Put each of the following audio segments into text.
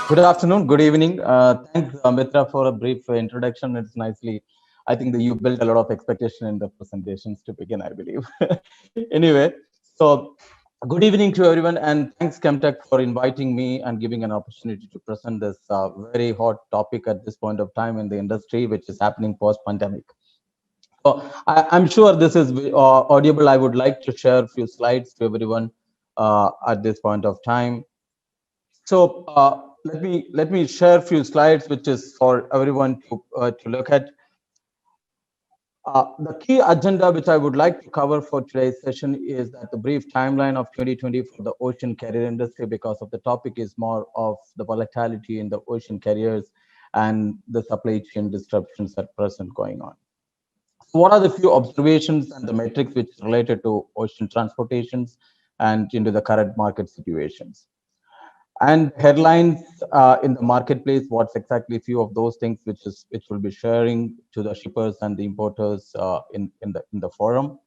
Good afternoon, good evening. Thanks, Mitra, for a brief introduction. It's nicely, I think that you built a lot of expectation in the presentations to begin, I believe. Anyway, so good evening to everyone, and thanks, Chemtech, for inviting me and giving an opportunity to present this very hot topic at this point of time in the industry, which is happening post-pandemic. So I'm sure this is audible. I would like to share a few slides to everyone at this point of time. So let me share a few slides, which is for everyone to look at. The key agenda which I would like to cover for today's session is that the brief timeline of 2020 for the ocean carrier industry, because of the topic is more of the volatility in the ocean carriers and the supply chain disruptions at present going on. So what are the few observations and the metrics which related to ocean transportations and into the current market situations? And headlines in the marketplace, what's exactly few of those things which will be sharing to the shippers and the importers in the forum,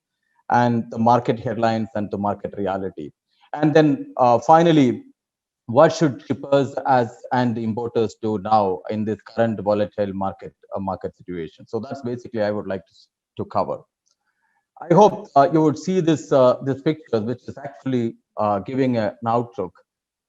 and the market headlines and the market reality. And then finally, what should shippers as and importers do now in this current volatile market situation? So that's basically I would like to cover. I hope you would see this picture, which is actually giving an outlook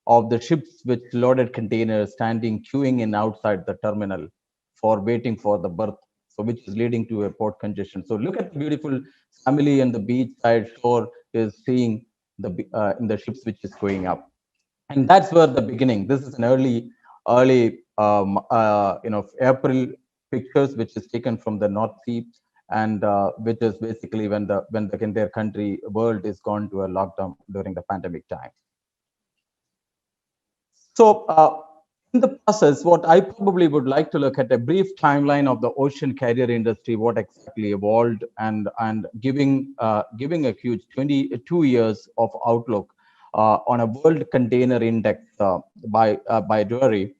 of the ships with loaded containers standing queuing in outside the terminal for waiting for the berth, so which is leading to a port congestion. So look at the beautiful family and the beachside shore is seeing in the ships which is going up, and that's where the beginning. This is an early April pictures which is taken from the North Sea, and which is basically when the entire country world is gone to a lockdown during the pandemic time. So, in the process, what I probably would like to look at a brief timeline of the ocean carrier industry, what exactly evolved, and giving a huge 22 years of outlook on a world container index by Drewry.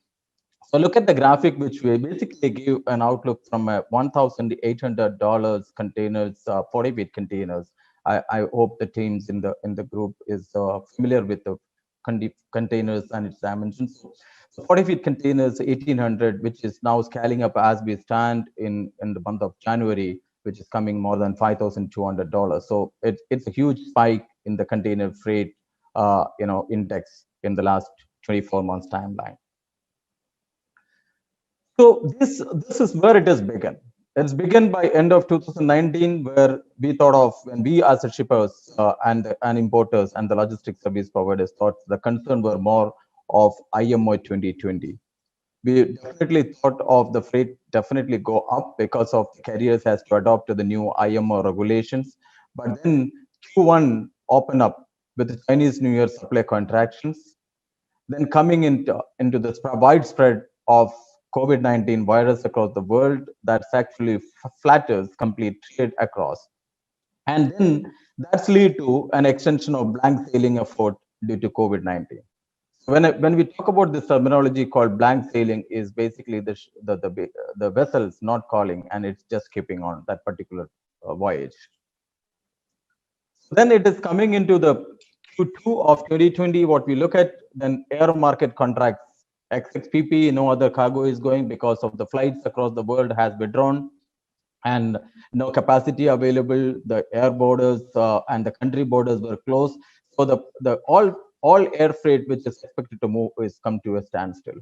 So look at the graphic, which we basically give an outlook from $1,800 containers, 40 feet containers. I hope the teams in the group is familiar with the containers and its dimensions. So 40 feet containers, 1,800, which is now scaling up as we stand in the month of January, which is coming more than $5,200. So it's a huge spike in the container freight, index in the last 24 months timeline. So this is where it has begun. It's begun by end of 2019, where we thought of when we as a shippers and importers and the logistics service providers thought the concern were more of IMO 2020. We definitely thought of the freight definitely go up because of the carriers has to adopt to the new IMO regulations. But then Q1 open up with the Chinese New Year supply contractions, then coming into the widespread of COVID-19 virus across the world that's actually flatters complete trade across. And then that's lead to an extension of blank sailing effort due to COVID-19. So when we talk about this terminology called blank sailing is basically the vessels not calling and it's just keeping on that particular voyage. Then it is coming into the Q2 of 2020. What we look at, then air market contracts, XXPP, no other cargo is going because of the flights across the world has withdrawn and no capacity available. The air borders and the country borders were closed. So the all air freight which is expected to move is come to a standstill.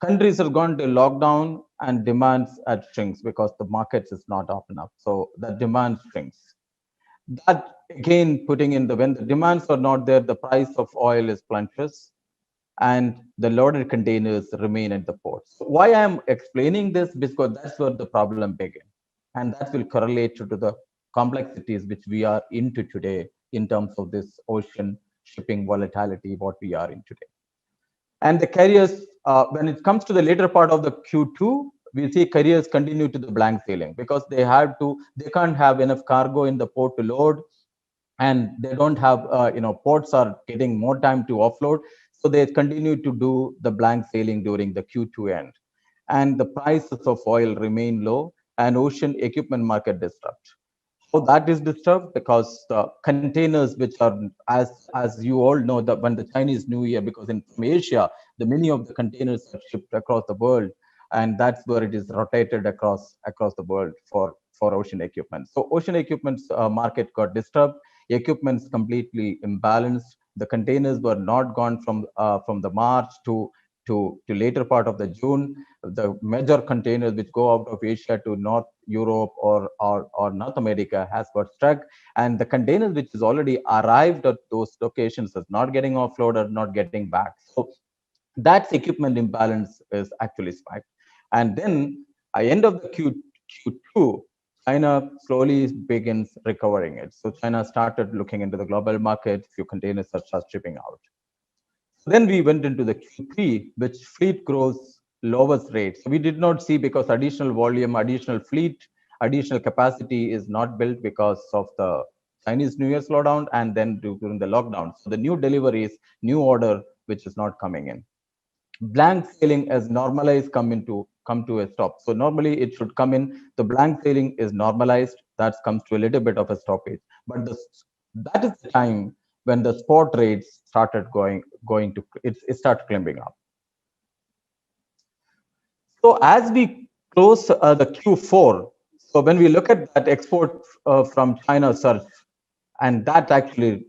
Countries have gone to lockdown and demands at shrinks because the markets is not open up. So the demand shrinks. That again putting in the when the demands are not there, the price of oil is plunges and the loaded containers remain at the ports. So why I'm explaining this? Because that's where the problem begins. And that will correlate to the complexities which we are into today in terms of this ocean shipping volatility, what we are in today. And the carriers, when it comes to the later part of the Q2, we see carriers continue to the blank sailing because they can't have enough cargo in the port to load, and they don't have, ports are getting more time to offload. So they continue to do the blank sailing during the Q2 end. And the prices of oil remain low and ocean equipment market disrupt. How that is disturbed? Because the containers, which are, as you all know, that when the Chinese New Year, because in from Asia, the many of the containers are shipped across the world, and that's where it is rotated across the world for ocean equipment. So ocean equipment's market got disturbed. Equipment's completely imbalanced. The containers were not gone from the March to later part of the June. The major containers which go out of Asia to North Europe or North America has got stuck, and the containers which is already arrived at those locations is not getting offloaded, not getting back. So that equipment imbalance is actually spiked. And then at the end of the Q2, China slowly begins recovering it. So China started looking into the global market, few containers are start shipping out. Then we went into the Q3, which fleet grows lowest rate. So we did not see, because additional volume, additional fleet, additional capacity is not built because of the Chinese New Year slowdown and then during the lockdown. So the new deliveries, new order, which is not coming in. Blank sailing as normalized come to a stop. So normally it should come in. The blank sailing is normalized. That comes to a little bit of a stoppage. But that is the time when the spot rates started going to it started climbing up. So as we close the Q4, so when we look at that export from China surge, and that actually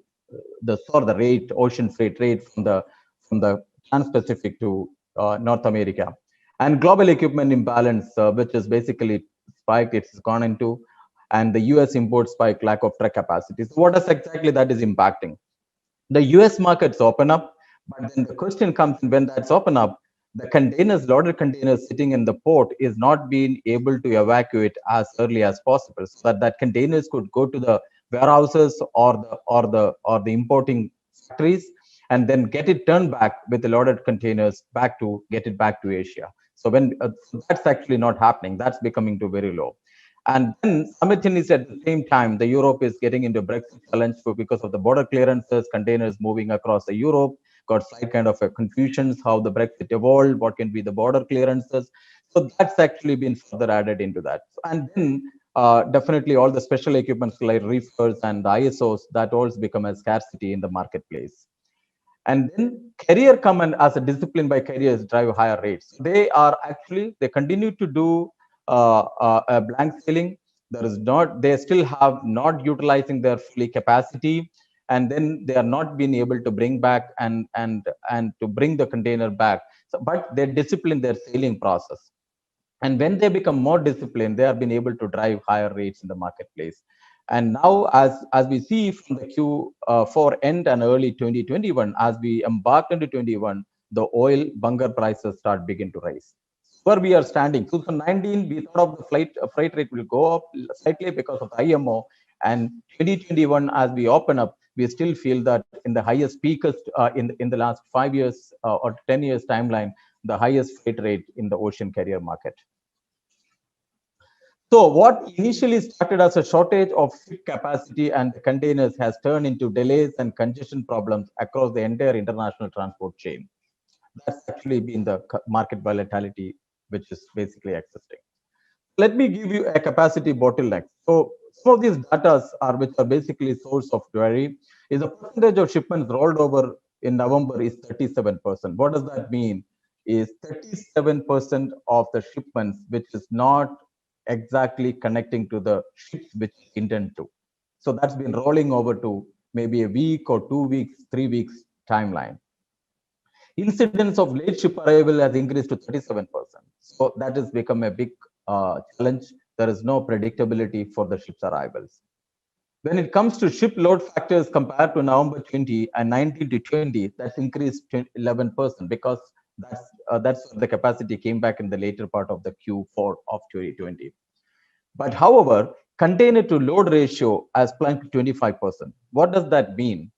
the rate, ocean freight rate from the Trans-Pacific to North America, and global equipment imbalance, which is basically spiked, it's gone into, and the U.S. import spike, lack of truck capacity. So what is exactly that is impacting? The US markets open up, but then the question comes when that's open up, the containers, loaded containers sitting in the port is not being able to evacuate as early as possible, so that containers could go to the warehouses or the importing factories and then get it turned back with the loaded containers back to get it back to Asia. So when so that's actually not happening, that's becoming to very low. And then simultaneously at the same time, the Europe is getting into Brexit challenge because of the border clearances, containers moving across the Europe, got slight kind of a confusions how the Brexit evolved, what can be the border clearances. So that's actually been further added into that. And then definitely all the special equipments like reefers and the ISOs, that also become a scarcity in the marketplace. And then carrier come and as a discipline by carriers drive higher rates. They continue to do a blank sailing. There is not, they still have not utilizing their fully capacity, and then they are not being able to bring back and to bring the container back. So, but they discipline their sailing process, and when they become more disciplined, they have been able to drive higher rates in the marketplace. And now, as we see from the Q4 end and early 2021, as we embark into 21, the oil bunker prices start begin to rise. Where we are standing, 2019, we thought of the freight rate will go up slightly because of the IMO, and 2021, as we open up, we still feel that in the highest peakest in the last 5 years or 10 years timeline, the highest freight rate in the ocean carrier market. So what initially started as a shortage of ship capacity and containers has turned into delays and congestion problems across the entire international transport chain. That's actually been the market volatility, which is basically existing. Let me give you a capacity bottleneck. So some of these data are which are basically source of query is the percentage of shipments rolled over in November is 37%. What does that mean? Is 37% of the shipments which is not exactly connecting to the ships which intend to. So that's been rolling over to maybe a week or 2 weeks, 3 weeks timeline. Incidence of late ship arrival has increased to 37%. So that has become a big challenge. There is no predictability for the ship's arrivals. When it comes to ship load factors compared to November 20 and 19 to 20, that's increased 11% because that's the capacity came back in the later part of the Q4 of 2020. But however, container to load ratio has plunged to 25%. What does that mean?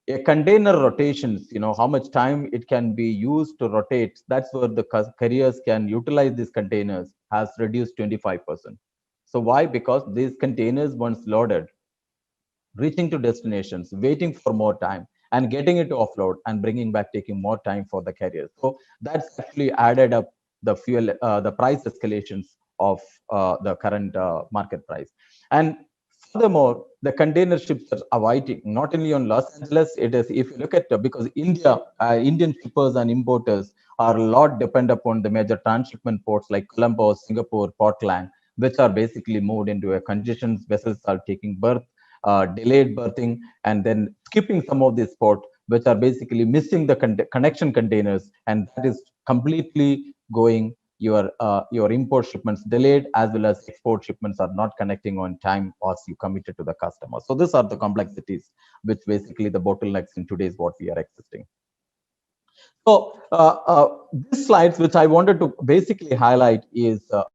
A container rotations, how much time it can be used to rotate, that's where the carriers can utilize these containers, has reduced 25%. So why? Because these containers, once loaded, reaching to destinations, waiting for more time, and getting it to offload and bringing back, taking more time for the carriers. So that's actually added up the fuel, the price escalations of the current market price. And Furthermore, the container ships are avoiding not only on Los Angeles. It is, if you look at because Indian shippers and importers are a lot depend upon the major transshipment ports like Colombo, Singapore, Portland, which are basically moved into a congestion. Vessels are taking berth, delayed berthing, and then skipping some of these ports, which are basically missing the connection containers, and that is completely going your import shipments delayed, as well as export shipments are not connecting on time as you committed to the customer. So these are the complexities which basically the bottlenecks in today's what we are existing. So these slides, which I wanted to basically highlight, is the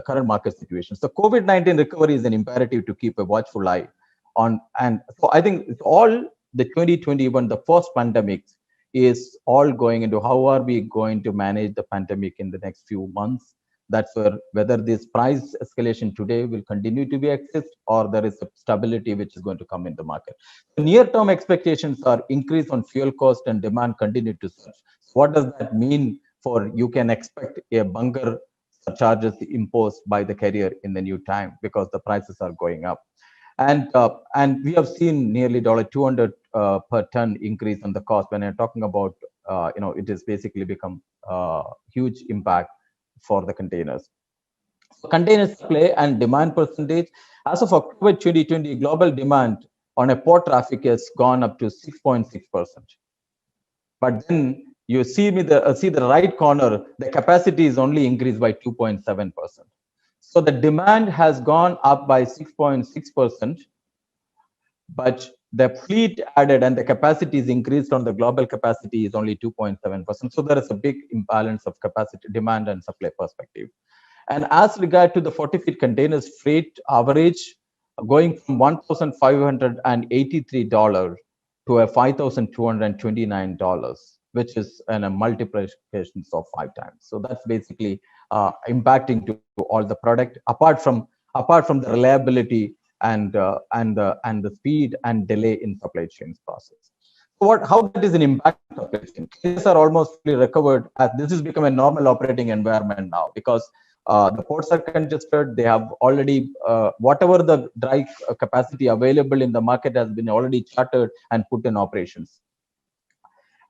current market situation. So COVID-19 recovery is an imperative to keep a watchful eye on, and so I think it's all the 2021, the first pandemic, is all going into how are we going to manage the pandemic in the next few months. That's where whether this price escalation today will continue to be exist, or there is a stability which is going to come in the market. Near-term expectations are increase on fuel cost and demand continue to surge. So what does that mean for you can expect a bunker charges imposed by the carrier in the new time because the prices are going up. And we have seen nearly $200 per ton increase on the cost. When I'm talking about, it has basically become huge impact for the containers. So container supply and demand percentage. As of October 2020, global demand on a port traffic has gone up to 6.6%. But then you see the right corner, the capacity is only increased by 2.7%. So the demand has gone up by 6.6%, but the fleet added and the capacity is increased on the global capacity is only 2.7%. So there is a big imbalance of capacity, demand, and supply perspective. And as regard to the 40 feet containers freight average, going from $1,583 to a $5,229, which is a multiplications of 5 times. So that's basically impacting to all the product. Apart from the reliability and the speed and delay in supply chains process. So how that is an impact on supply chain? Cases are almost fully recovered as this has become a normal operating environment now, because the ports are congested. They have already whatever the dry capacity available in the market has been already chartered and put in operations.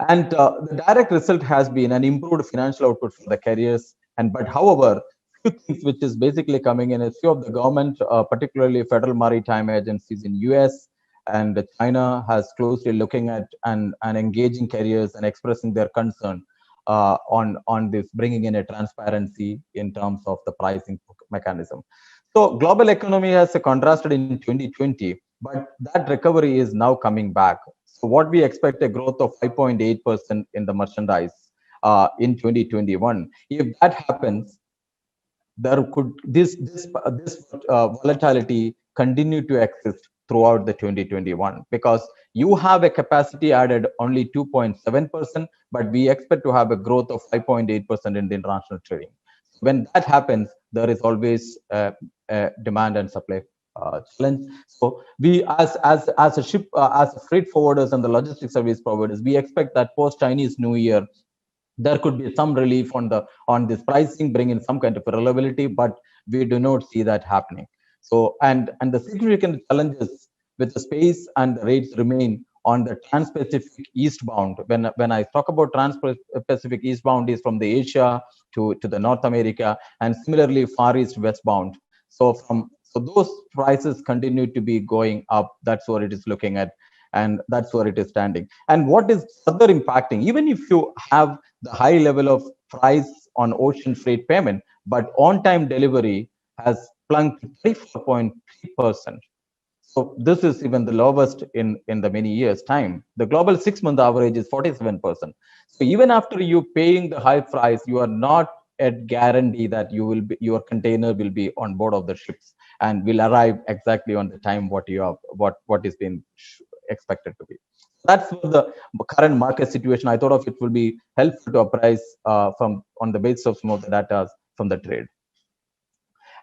And the direct result has been an improved financial output for the carriers. But however, few things which is basically coming in is few of the government, particularly federal maritime agencies in US and China, has closely looking at and engaging carriers and expressing their concern on this, bringing in a transparency in terms of the pricing mechanism. So global economy has contrasted in 2020, but that recovery is now coming back. So what we expect a growth of 5.8% in the merchandise in 2021. If that happens, there could this volatility continue to exist throughout the 2021, because you have a capacity added only 2.7%, but we expect to have a growth of 5.8% in the international trading. When that happens, there is always a demand and supply challenge. So we, as a ship, as a freight forwarders and the logistics service providers, we expect that post Chinese New Year, there could be some relief on this pricing, bring in some kind of reliability, but we do not see that happening. So and the significant challenges with the space and the rates remain on the trans-Pacific eastbound. When I talk about trans-Pacific eastbound, is from the Asia to the North America, and similarly Far East westbound. So those prices continue to be going up. That's what it is looking at, and that's where it is standing. And what is further impacting, even if you have the high level of price on ocean freight payment, but on-time delivery has plunked to 34.3%. So this is even the lowest in the many years time. The global 6-month average is 47%. So even after you paying the high price, you are not at guarantee that your container will be on board of the ships and will arrive exactly on the time what you have what is being expected to be. That's the current market situation. I thought of it will be helpful to apprise from on the basis of some of the data from the trade.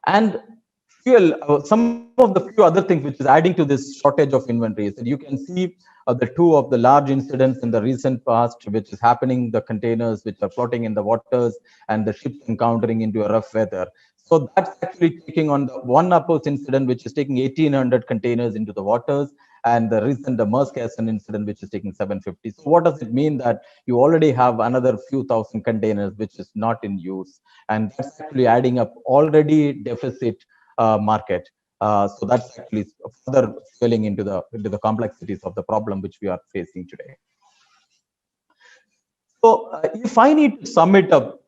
And some of the few other things which is adding to this shortage of inventory is that you can see the two of the large incidents in the recent past, which is happening, the containers which are floating in the waters and the ships encountering into a rough weather. So that's actually taking on the one Apos incident, which is taking 1,800 containers into the waters, and the recent the Maersk Essen incident, which is taking 750. So what does it mean? That you already have another few thousand containers which is not in use, and that's actually adding up already deficit market. So that's actually further fueling into the complexities of the problem which we are facing today. So if I need to sum it up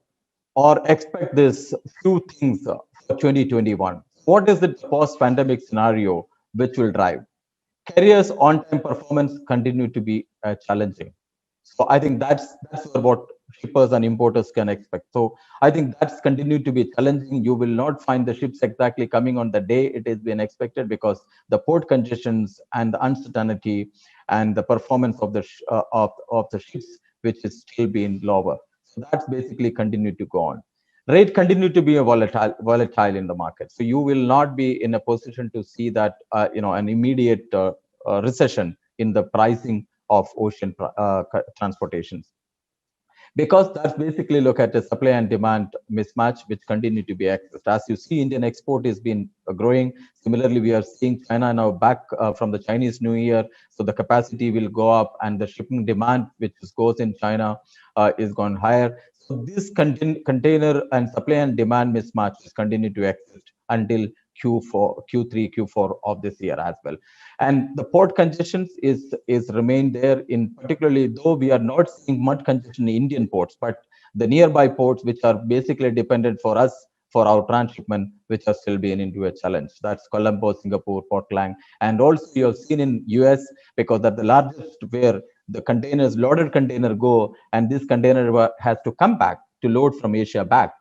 or expect this few things for 2021, what is the post-pandemic scenario which will drive? Careers on-time performance continue to be challenging. So I think that's what shippers and importers can expect. So I think that's continued to be challenging. You will not find the ships exactly coming on the day it is being expected, because the port congestions and the uncertainty and the performance of of the ships, which is still being lower. So that's basically continued to go on. Rate continue to be a volatile in the market. So you will not be in a position to see that an immediate recession in the pricing of ocean transportations, because that's basically look at the supply and demand mismatch which continue to be accessed. As you see, Indian export has been growing. Similarly, we are seeing China now back from the Chinese New Year, so the capacity will go up, and the shipping demand which goes in China is gone higher. So this container and supply and demand mismatch is continue to exist until Q4, Q3, Q4 of this year as well. And the port congestions is remain there, in particularly, though we are not seeing much congestion in Indian ports, but the nearby ports which are basically dependent for us for our transshipment, which are still being into a challenge. That's Colombo, Singapore, Port Klang. And also you have seen in US, because that's the largest where the containers, loaded container go, and this container has to come back to load from Asia back.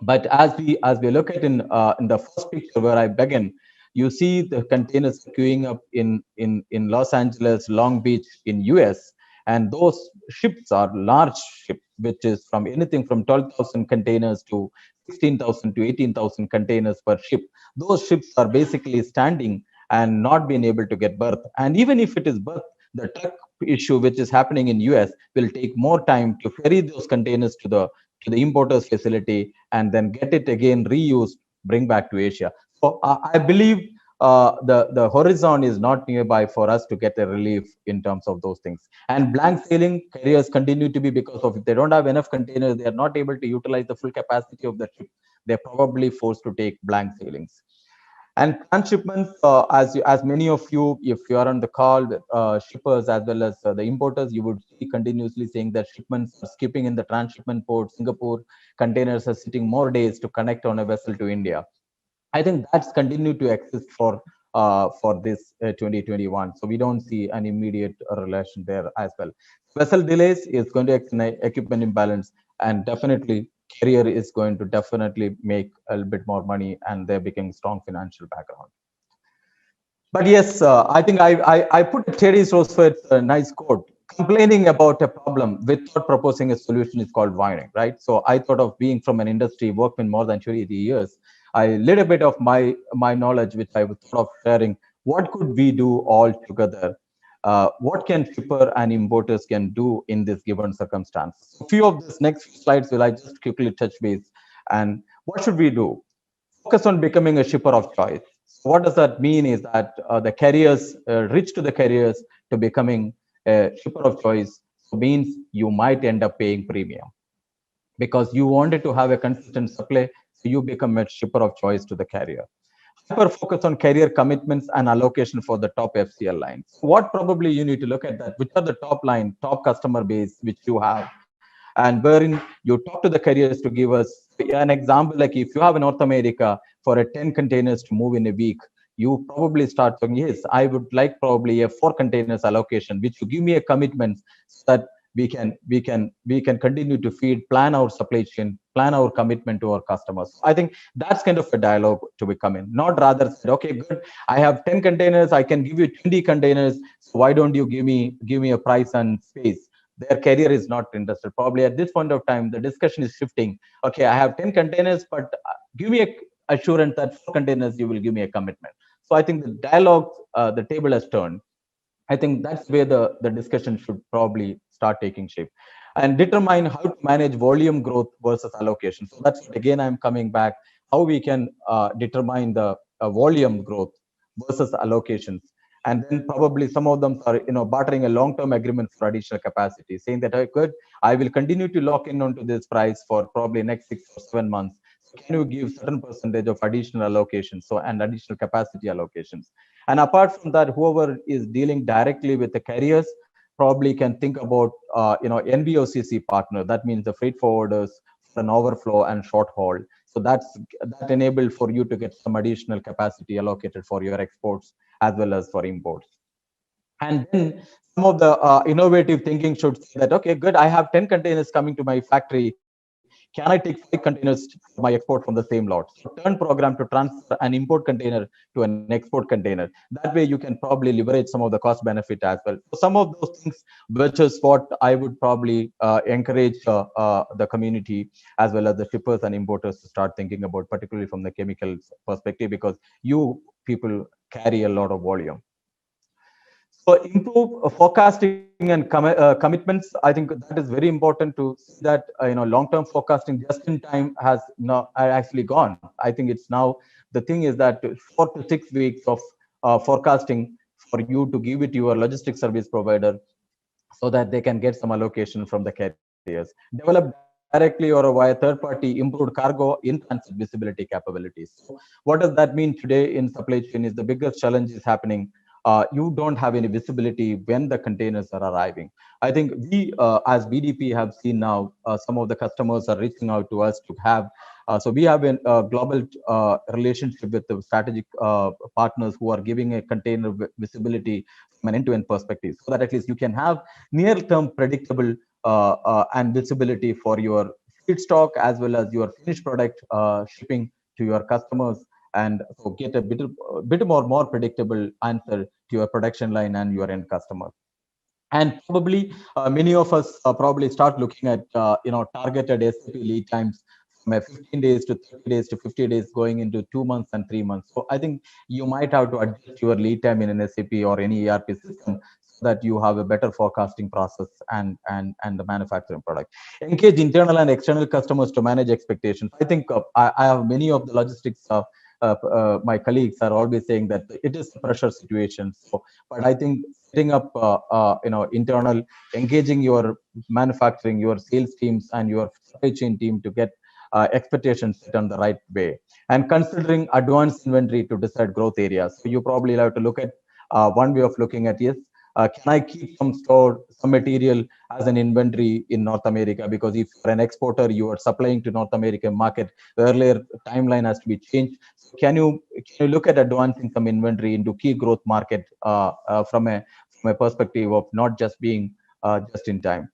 But as we look at in the first picture where I began, you see the containers queuing up in Los Angeles, Long Beach in US, and those ships are large ships, which is from anything from 12,000 containers to 16,000 to 18,000 containers per ship. Those ships are basically standing and not being able to get berth. And even if it is berth, the truck issue which is happening in US will take more time to ferry those containers to the importer's facility and then get it again reused, bring back to Asia. So I believe the horizon is not nearby for us to get a relief in terms of those things. And blank sailing carriers continue to be, because of if they don't have enough containers, they are not able to utilize the full capacity of the ship. They're probably forced to take blank sailings. And transshipments, as many of you, if you are on the call, shippers as well as the importers, you would see continuously saying that shipments are skipping in the transshipment port. Singapore containers are sitting more days to connect on a vessel to India. I think that's continued to exist for this 2021. So we don't see an immediate relation there as well. Vessel delays is going to equipment imbalance, and definitely carrier is going to definitely make a little bit more money, and they're becoming strong financial background. But yes, I think I put Teddy Roosevelt's nice quote. Complaining about a problem without proposing a solution is called whining, right? So I thought of being from an industry, worked in more than 20 years. I little bit of my knowledge, which I was thought of sharing. What could we do all together? What can shipper and importers can do in this given circumstance? A few of this next few slides will I just quickly touch base. And what should we do? Focus on becoming a shipper of choice. So what does that mean is that the carriers, reach to the carriers to becoming a shipper of choice. So means you might end up paying premium because you wanted to have a consistent supply. So you become a shipper of choice to the carrier. Hyper focus on carrier commitments and allocation for the top FCL lines. What probably you need to look at that, which are the top line, top customer base which you have, and wherein you talk to the carriers to give us an example. Like if you have in North America for a 10 containers to move in a week, you probably start saying, yes, I would like probably a 4 containers allocation, which you give me a commitment so that we can continue to feed, plan our supply chain, plan our commitment to our customers. I think that's kind of a dialogue to become in, not rather said, okay, good, I have 10 containers, I can give you 20 containers, so why don't you give me a price and space? Their carrier is not interested. Probably at this point of time, the discussion is shifting. Okay, I have 10 containers, but give me assurance that for containers you will give me a commitment. So I think the dialogue, the table has turned. I think that's where the discussion should probably start taking shape and determine how to manage volume growth versus allocation. So that's what, again, I'm coming back, how we can determine the volume growth versus allocations. And then probably some of them are, bartering a long-term agreement for additional capacity, saying that, "Oh, good, I will continue to lock in onto this price for probably next 6 or 7 months. So can you give certain percentage of additional allocations, so and additional capacity allocations?" And apart from that, whoever is dealing directly with the carriers probably can think about, NVOCC partner. That means the freight forwarders for an overflow and short haul. So that enabled for you to get some additional capacity allocated for your exports as well as for imports. And then some of the innovative thinking should say that, okay, good, I have 10 containers coming to my factory. Can I take 5 containers for my export from the same lot? So turn program to transfer an import container to an export container. That way you can probably leverage some of the cost benefit as well. So some of those things, which is what I would probably encourage the community as well as the shippers and importers to start thinking about, particularly from the chemicals perspective, because you people carry a lot of volume. So improve forecasting and commitments. I think that is very important to see that long-term forecasting just in time has not actually gone. I think it's now, the thing is that 4 to 6 weeks of forecasting for you to give it to your logistics service provider so that they can get some allocation from the carriers. Develop directly or via third party improved cargo in transit visibility capabilities. So what does that mean today in supply chain is the biggest challenge is happening. You don't have any visibility when the containers are arriving. I think we, as BDP, have seen now some of the customers are reaching out to us to have. So we have a global relationship with the strategic partners who are giving a container visibility from an end-to-end perspective, so that at least you can have near-term predictable and visibility for your feedstock as well as your finished product shipping to your customers, and so get a bit more predictable answer to your production line and your end customer. And probably many of us probably start looking at targeted SAP lead times from 15 days to 30 days to 50 days, going into 2 months and 3 months. So I think you might have to adjust your lead time in an SAP or any ERP system so that you have a better forecasting process and the manufacturing product. Engage internal and external customers to manage expectations. I think I have many of the logistics my colleagues are always saying that it is a pressure situation. So, but I think setting up, internal, engaging your manufacturing, your sales teams, and your supply chain team to get expectations set on the right way, and considering advanced inventory to decide growth areas. So you probably have to look at one way of looking at, yes, can I keep some store, some material as an inventory in North America? Because if you're an exporter, you are supplying to North American market. The earlier timeline has to be changed. So can you look at advancing some inventory into key growth market from a perspective of not just being just in time?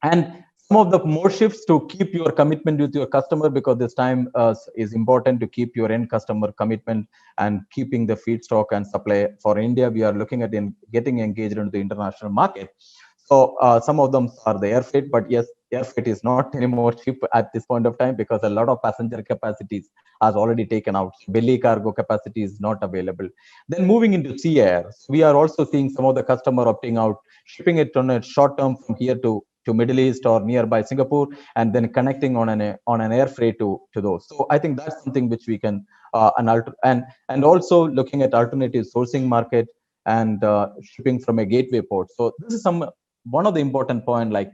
And some of the more shifts to keep your commitment with your customer, because this time is important to keep your end customer commitment and keeping the feedstock and supply. For India, we are looking at getting engaged into the international market. So some of them are the air freight, but yes, air freight is not anymore cheap at this point of time because a lot of passenger capacities has already taken out. Belly cargo capacity is not available. Then moving into sea air, we are also seeing some of the customer opting out, shipping it on a short term from here to Middle East or nearby Singapore, and then connecting on an air freight to those. So I think that's something which we can and also looking at alternative sourcing market and shipping from a gateway port. So this is one of the important point, like,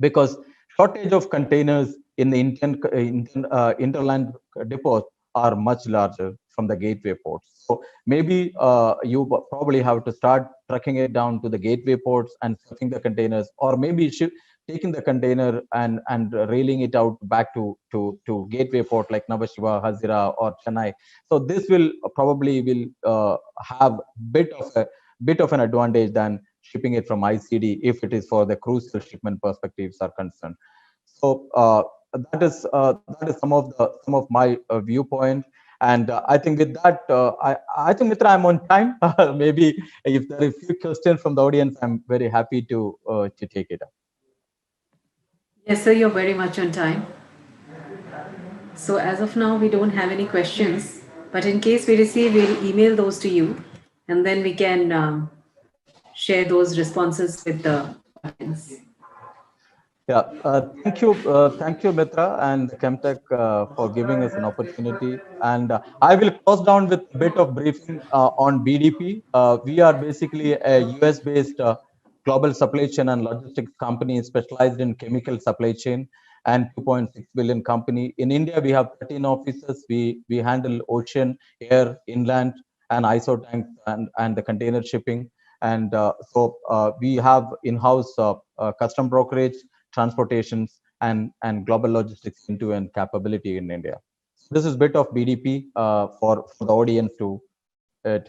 because shortage of containers in the interland depots are much larger from the gateway ports. So maybe you probably have to start trucking it down to the gateway ports and shipping the containers, or maybe taking the container and railing it out back to gateway port like Nhava Sheva, Hazira, or Chennai. So this will have bit of an advantage than shipping it from ICD if it is for the crucial shipment perspectives are concerned. So that is some of my viewpoint. And I think with that, I think, Mitra, I'm on time. Maybe if there are a few questions from the audience, I'm very happy to take it up. Yes, sir, you're very much on time. So as of now, we don't have any questions, but in case we receive, we'll email those to you, and then we can share those responses with the audience. Yeah, thank you, Mitra and Chemtech, for giving us an opportunity. And I will close down with a bit of briefing on BDP. We are basically a US-based global supply chain and logistics company specialized in chemical supply chain and 2.6 billion company. In India, we have 13 offices. We handle ocean, air, inland, and ISO tanks and the container shipping. And we have in-house custom brokerage, transportations, and global logistics end-to-end capability in India. This is a bit of BDP for the audience to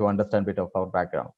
understand a bit of our background.